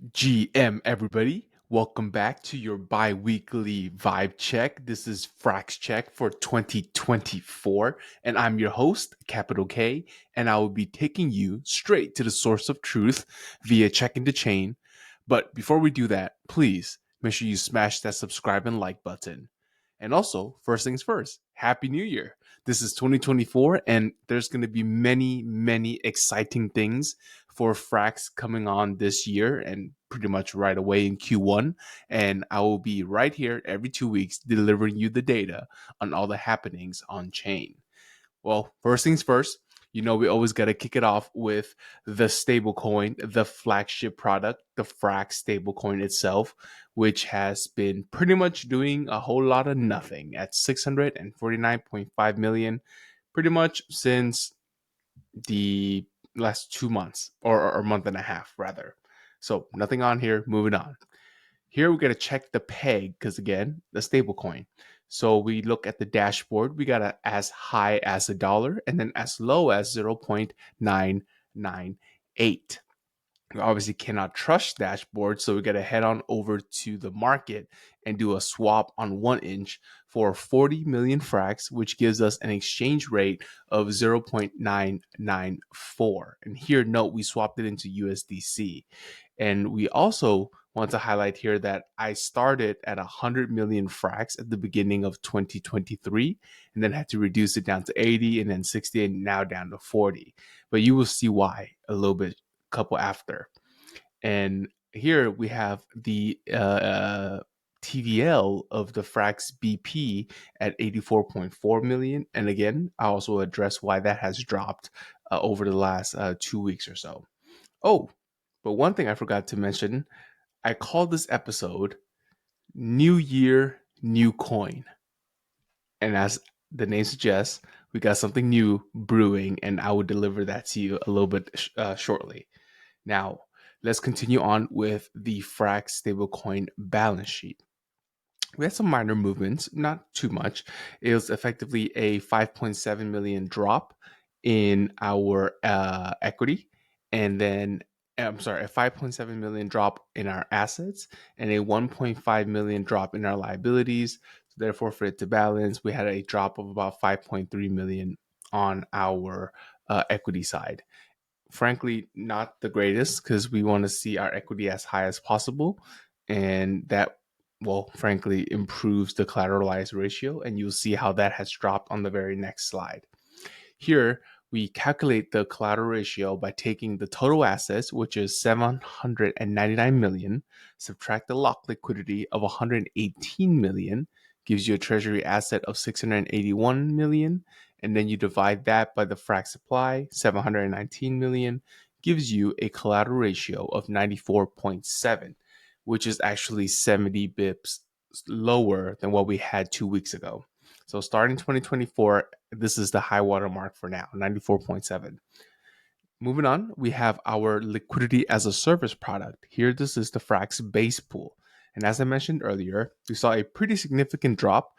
GM, everybody. Welcome back to your bi-weekly vibe check. This is FraxCheck for 2024, and I'm your host, Capital K, and I will be taking you straight to the source of truth via checking the chain. But before we do that, please make sure you smash that subscribe and like button. And also, first things first, Happy New Year. This is 2024, and there's going to be many exciting things for Frax coming on this year and pretty much right away in Q1. And I will be right here every 2 weeks delivering you the data on all the happenings on chain. Well, first things first, we always got to kick it off with the stablecoin, the flagship product, the Frax stablecoin itself, which has been pretty much doing a whole lot of nothing at 649.5 million, pretty much since the last 2 months or month and a half, rather. So, nothing on here, moving on. Here we got to check the peg because again, the stable coin. So we look at the dashboard, we got as high as $1 and then as low as 0.998. We obviously cannot trust dashboard, so we got to head on over to the market and do a swap on 1 inch for 40 million frax, which gives us an exchange rate of 0.994. And here, note, we swapped it into USDC. And we also want to highlight here that I started at 100 million frax at the beginning of 2023 and then had to reduce it down to 80 and then 60 and now down to 40. But you will see why a little bit couple after. And here we have the TVL of the Frax BP at 84.4 million. And again, I also address why that has dropped over the last 2 weeks or so. Oh, but one thing I forgot to mention, I called this episode New Year, New Coin. And as the name suggests, we got something new brewing, and I will deliver that to you a little bit shortly. Now, let's continue on with the Frax stablecoin balance sheet. We had some minor movements, not too much. It was effectively a 5.7 million drop in our equity, and then I'm sorry, a 5.7 million drop in our assets, and a 1.5 million drop in our liabilities. So therefore, for it to balance, we had a drop of about 5.3 million on our equity side. Frankly, not the greatest because we want to see our equity as high as possible, and that, well, frankly, improves the collateralized ratio, and you'll see how that has dropped on the very next slide. Here, we calculate the collateral ratio by taking the total assets, which is 799 million, subtract the lock liquidity of 118 million, gives you a treasury asset of 681 million, and then you divide that by the Frax supply, 719 million, gives you a collateral ratio of 94.7, which is actually 70 bips lower than what we had 2 weeks ago. So starting 2024, this is the high water mark for now, 94.7. Moving on, we have our liquidity as a service product. Here, this is the Frax Base Pool. And as I mentioned earlier, we saw a pretty significant drop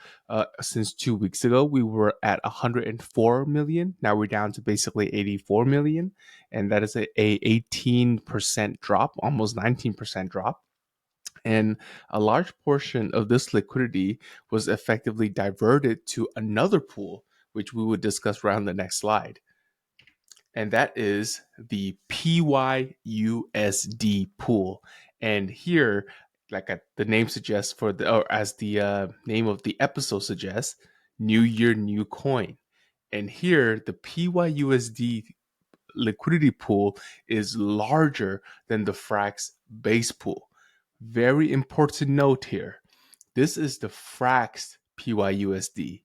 since 2 weeks ago. We were at 104 million. Now we're down to basically 84 million. And that is a 18% drop, almost 19% drop. And a large portion of this liquidity was effectively diverted to another pool, which we would discuss around the next slide. And that is the PYUSD pool. And here, like the name suggests, or as the name of the episode suggests, New Year, New Coin. And here, the PYUSD liquidity pool is larger than the Frax base pool. Very important note here. This is the Frax PYUSD,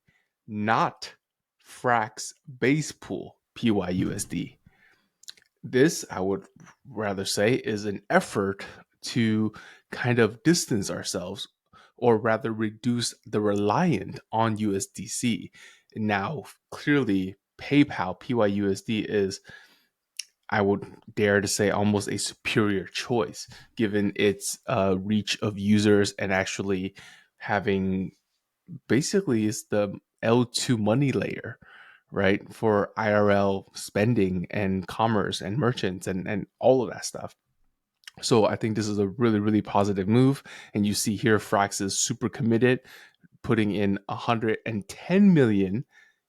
not Frax base pool PYUSD. This, I would rather say, is an effort to kind of distance ourselves, or rather reduce the reliance on USDC. Now, clearly, PayPal PYUSD is, I would dare to say, almost a superior choice given its reach of users and actually having, basically, is the L2 money layer, right, for IRL spending and commerce and merchants and all of that stuff. So I think this is a really, really positive move. And you see here, Frax is super committed, putting in 110 million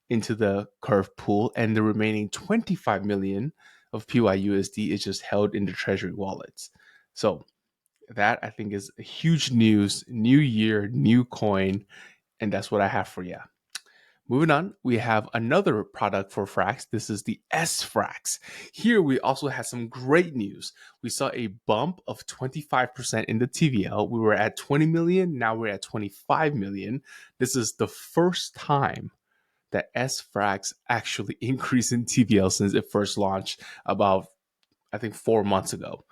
into the curve pool, and the remaining 25 million of PYUSD is just held in the treasury wallets. So that I think is huge news. New year, new coin, and that's what I have for you. Moving on, we have another product for Frax. This is the sFrax. Here we also had some great news. We saw a bump of 25% in the TVL. We were at 20 million, now we're at 25 million. This is the first time that sFrax actually increased in TVL since it first launched about, I think, 4 months ago.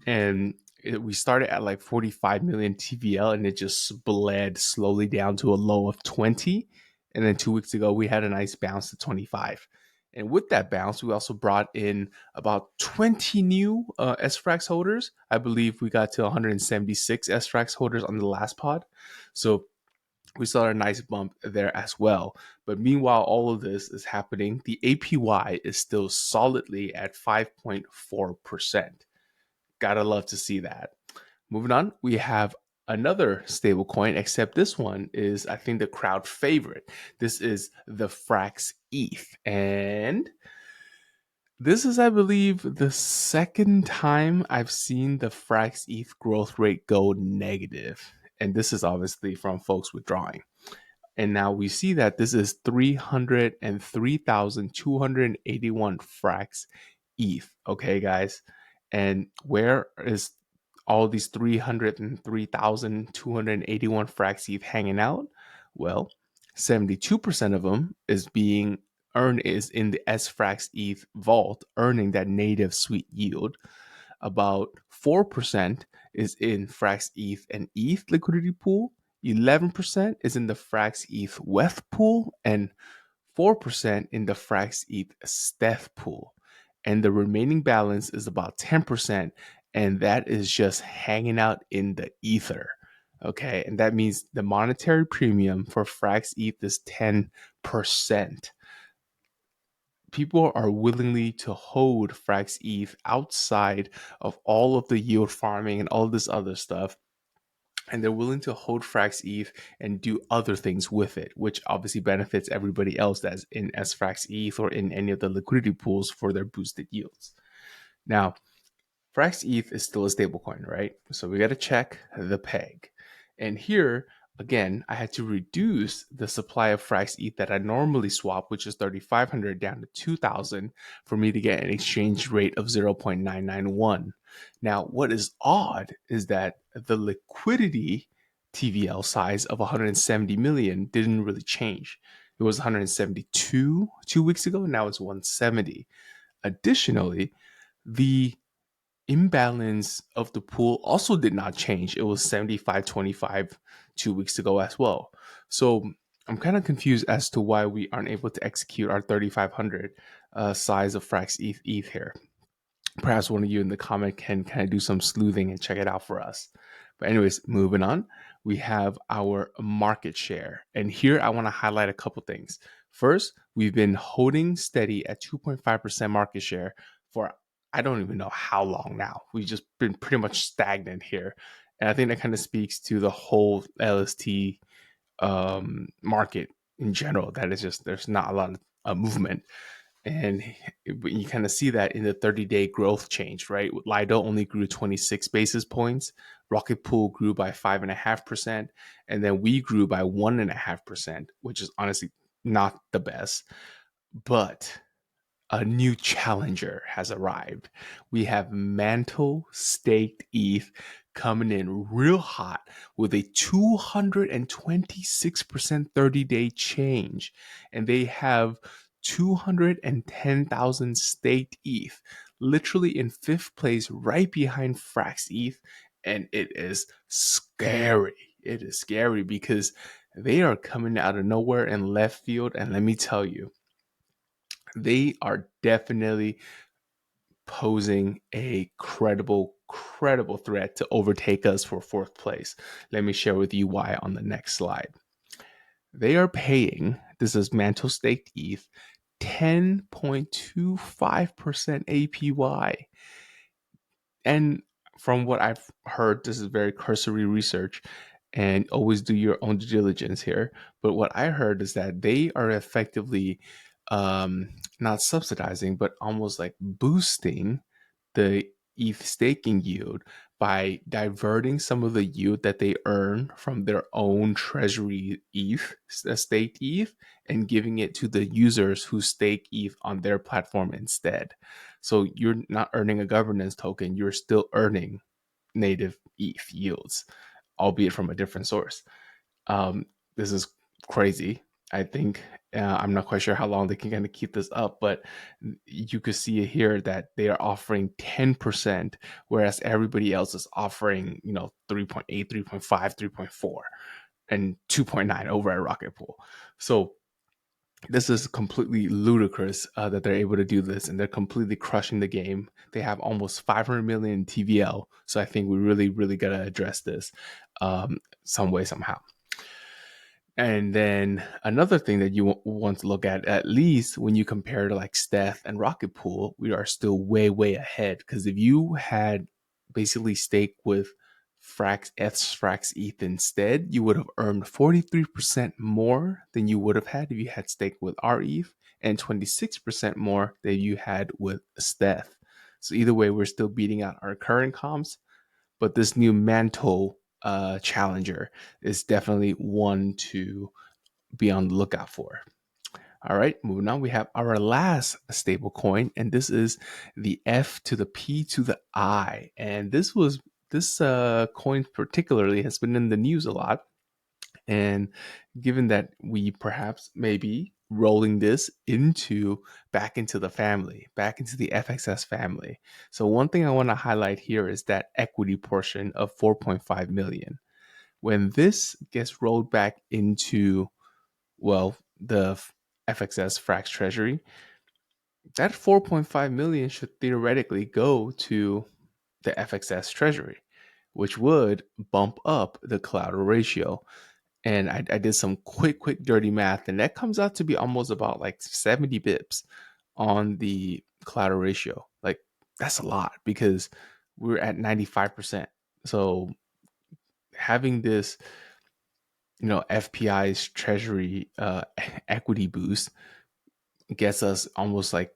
And we started at like 45 million TVL, and it just bled slowly down to a low of 20. And then 2 weeks ago, we had a nice bounce to 25. And with that bounce, we also brought in about 20 new sFrax holders. I believe we got to 176 sFrax holders on the last pod. So we saw a nice bump there as well. But meanwhile, all of this is happening. The APY is still solidly at 5.4%. Gotta love to see that. Moving on, we have another stablecoin, except this one is, I think, the crowd favorite. This is the frxETH. And this is, I believe, the second time I've seen the frxETH growth rate go negative. And this is obviously from folks withdrawing. And now we see that this is 303,281 Frax ETH. Okay, guys. And where is all these 303,281 Frax ETH hanging out? Well, 72% of them is being earned is in the sFrax ETH vault, earning that native sweet yield. About 4% is in Frax ETH and ETH liquidity pool. 11% is in the frxETH WETH pool, and 4% in the frxETH sTETH pool. And the remaining balance is about 10%, and that is just hanging out in the ether. Okay, and that means the monetary premium for frxETH is 10%. People are willingly to hold frxETH outside of all of the yield farming and all this other stuff. And they're willing to hold frxETH and do other things with it, which obviously benefits everybody else that's in sFraxETH or in any of the liquidity pools for their boosted yields. Now, frxETH is still a stablecoin, right? So we got to check the peg. And here, again, I had to reduce the supply of frxETH that I normally swap, which is 3,500, down to 2,000 for me to get an exchange rate of 0.991. Now, what is odd is that the liquidity TVL size of 170 million didn't really change. It was 172 2 weeks ago. Now it's 170. Additionally, the imbalance of the pool also did not change. It was 75-25 2 weeks ago as well. So I'm kind of confused as to why we aren't able to execute our 3,500 size of frxETH ETH here. Perhaps one of you in the comment can kind of do some sleuthing and check it out for us. But anyways, moving on, we have our market share. And here I want to highlight a couple things. First, we've been holding steady at 2.5% market share for I don't even know how long now. We've just been pretty much stagnant here. And I think that kind of speaks to the whole LST market in general. That is just, there's not a lot of movement. And you kind of see that in the 30-day growth change, right? Lido only grew 26 basis points. Rocket Pool grew by 5.5%. And then we grew by 1.5%, which is honestly not the best. But a new challenger has arrived. We have Mantle Staked ETH coming in real hot with a 226% 30-day change. And they have 210,000 staked ETH, literally in fifth place, right behind frxETH. And it is scary. It is scary because they are coming out of nowhere in left field. And let me tell you, they are definitely posing a credible threat to overtake us for fourth place. Let me share with you why on the next slide. They are paying, this is Mantle Staked ETH, 10.25% APY. And from what I've heard, this is very cursory research and always do your own due diligence here. But what I heard is that they are effectively not subsidizing, but almost like boosting the ETH staking yield by diverting some of the yield that they earn from their own treasury ETH, staked ETH, and giving it to the users who stake ETH on their platform instead. So you're not earning a governance token, you're still earning native ETH yields, albeit from a different source. This is crazy. I think I'm not quite sure how long they can kind of keep this up, but you could see it here that they are offering 10%, whereas everybody else is offering, 3.8, 3.5, 3.4, and 2.9 over at Rocket Pool. So this is completely ludicrous that they're able to do this, and they're completely crushing the game. They have almost 500 million TVL, so I think we really, really got to address this some way, somehow. And then another thing that you want to look at least when you compare to like Steth and Rocket Pool, we are still way, way ahead. Because if you had basically staked with frxETH instead, you would have earned 43% more than you would have had if you had staked with rETH, and 26% more than you had with Steth. So either way, we're still beating out our current comps, but this new Mantle challenger is definitely one to be on the lookout for. All right, moving on, we have our last stable coin, and this is the F to the P to the I. And this coin particularly has been in the news a lot. And given that we perhaps maybe rolling this back into the family, back into the FXS family. So one thing I want to highlight here is that equity portion of 4.5 million. When this gets rolled back into, well, the FXS Frax treasury, that 4.5 million should theoretically go to the FXS treasury, which would bump up the collateral ratio. And I did some quick dirty math, and that comes out to be almost about like 70 bips on the collateral ratio. Like, that's a lot because we're at 95%. So having this, FPI's treasury equity boost gets us almost like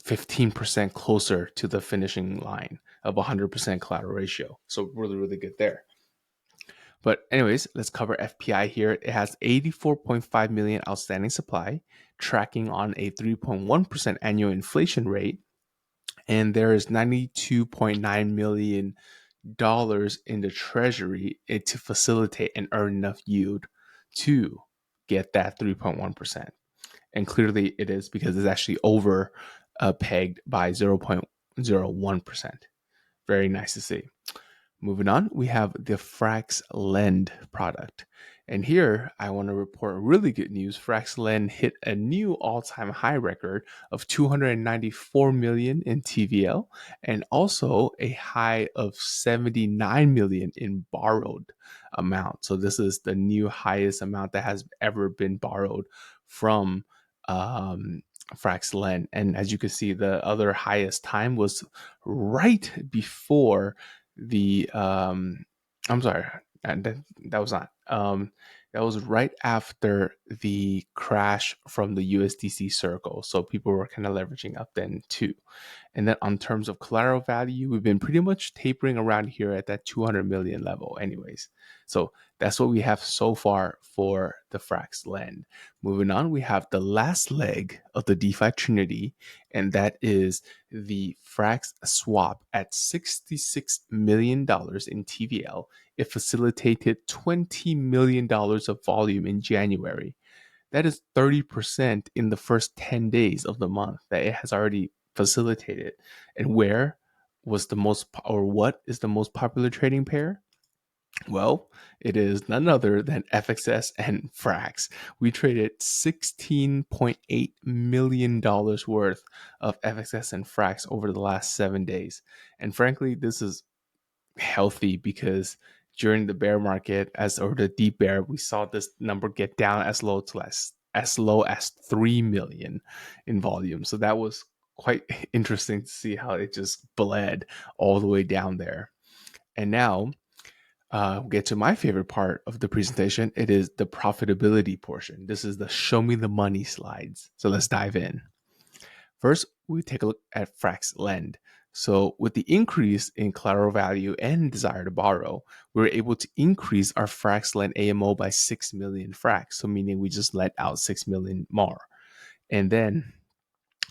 15% closer to the finishing line of 100% collateral ratio. So really, really good there. But anyways, let's cover FPI here. It has 84.5 million outstanding supply, tracking on a 3.1% annual inflation rate. And there is $92.9 million in the treasury to facilitate and earn enough yield to get that 3.1%. And clearly it is, because it's actually over pegged by 0.01%. Very nice to see. Moving on, we have the FraxLend product. And here I want to report really good news. FraxLend hit a new all-time high record of 294 million in TVL, and also a high of 79 million in borrowed amount. So this is the new highest amount that has ever been borrowed from FraxLend. And as you can see, the other highest time was right before the I'm sorry, that was not that was right after the crash from the USDC circle, so people were kind of leveraging up then too. And then on terms of collateral value, we've been pretty much tapering around here at that 200 million level anyways. So that's what we have so far for the FraxLend. Moving on, we have the last leg of the DeFi Trinity, and that is the Frax Swap at $66 million in TVL. It facilitated $20 million of volume in January. That is 30% in the first 10 days of the month that it has already facilitated. And where was the most, or what is the most popular trading pair? Well, it is none other than FXS and Frax. We traded $16.8 million worth of FXS and Frax over the last 7 days. And frankly, this is healthy because during the bear market, or the deep bear, we saw this number get down as low as 3 million in volume. So that was quite interesting to see how it just bled all the way down there. And now we'll get to my favorite part of the presentation. It is the profitability portion. This is the show me the money slides. So let's dive in. First, we take a look at FraxLend. So with the increase in collateral value and desire to borrow, we were able to increase our FraxLend AMO by 6 million Frax. So meaning we just let out 6 million more. And then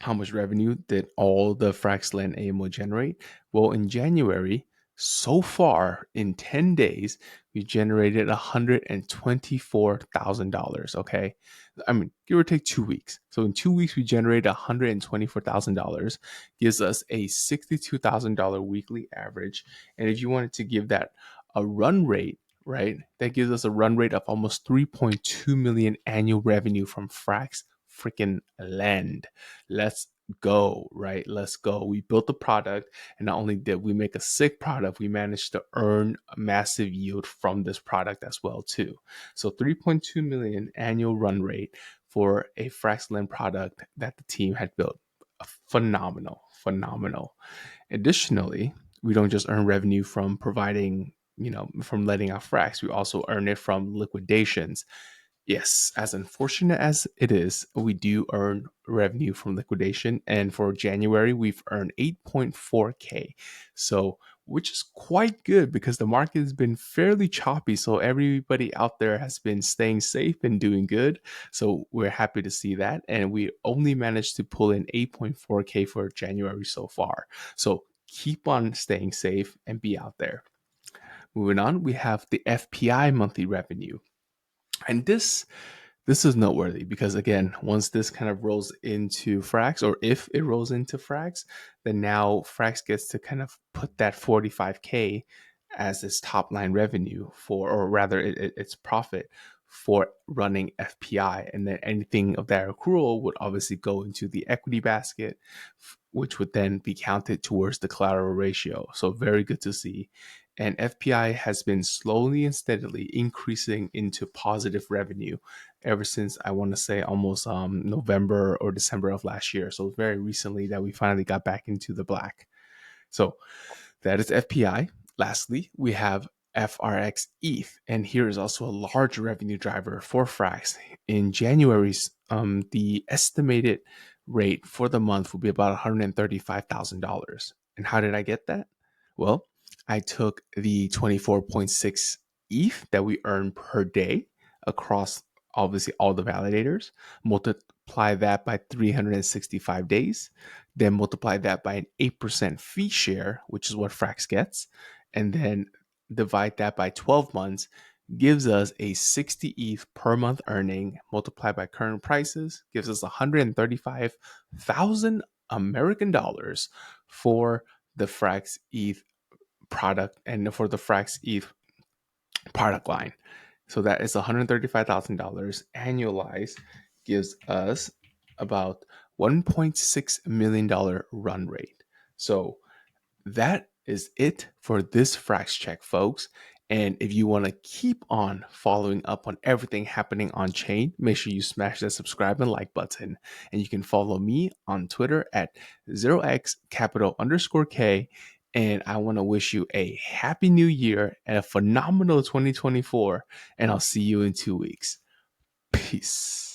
how much revenue did all the FraxLend AMO generate? Well, in January, so far in 10 days, we generated $124,000. Okay. I mean, give or take 2 weeks. So in 2 weeks, we generated $124,000, gives us a $62,000 weekly average. And if you wanted to give that a run rate, right, that gives us a run rate of almost 3.2 million annual revenue from Frax freaking Lend. Let's go, right? Let's go. We built the product, and not only did we make a sick product, we managed to earn a massive yield from this product as well too. So 3.2 million annual run rate for a FraxLend product that the team had built. Phenomenal, phenomenal. Additionally, we don't just earn revenue from providing, from letting out Frax. We also earn it from liquidations. Yes, as unfortunate as it is, we do earn revenue from liquidation. And for January, we've earned 8.4K. So, which is quite good because the market has been fairly choppy. So, everybody out there has been staying safe and doing good. So, we're happy to see that. And we only managed to pull in 8.4K for January so far. So, keep on staying safe and be out there. Moving on, we have the FPI monthly revenue. And this is noteworthy because, again, once this kind of rolls into Frax, or if it rolls into Frax, then now Frax gets to kind of put that 45K as its top line revenue for, or rather its profit for running FPI. And then anything of that accrual would obviously go into the equity basket, which would then be counted towards the collateral ratio. So very good to see. And FPI has been slowly and steadily increasing into positive revenue ever since, I want to say, almost November or December of last year. So very recently that we finally got back into the black. So that is FPI. Lastly, we have frxETH, and here is also a large revenue driver for Frax. In January's, the estimated rate for the month will be about $135,000. And how did I get that? Well, I took the 24.6 ETH that we earn per day across obviously all the validators, multiply that by 365 days, then multiply that by an 8% fee share, which is what Frax gets, and then divide that by 12 months, gives us a 60 ETH per month earning, multiplied by current prices, gives us 135,000 American dollars for the Frax ETH product and for the Frax ETH product line. So that is $135,000 annualized, gives us about $1.6 million run rate. So that is it for this FraxCheck, folks. And if you want to keep on following up on everything happening on chain, make sure you smash that subscribe and like button. And you can follow me on Twitter at 0xcapital_K. And I want to wish you a happy new year and a phenomenal 2024. And I'll see you in 2 weeks. Peace.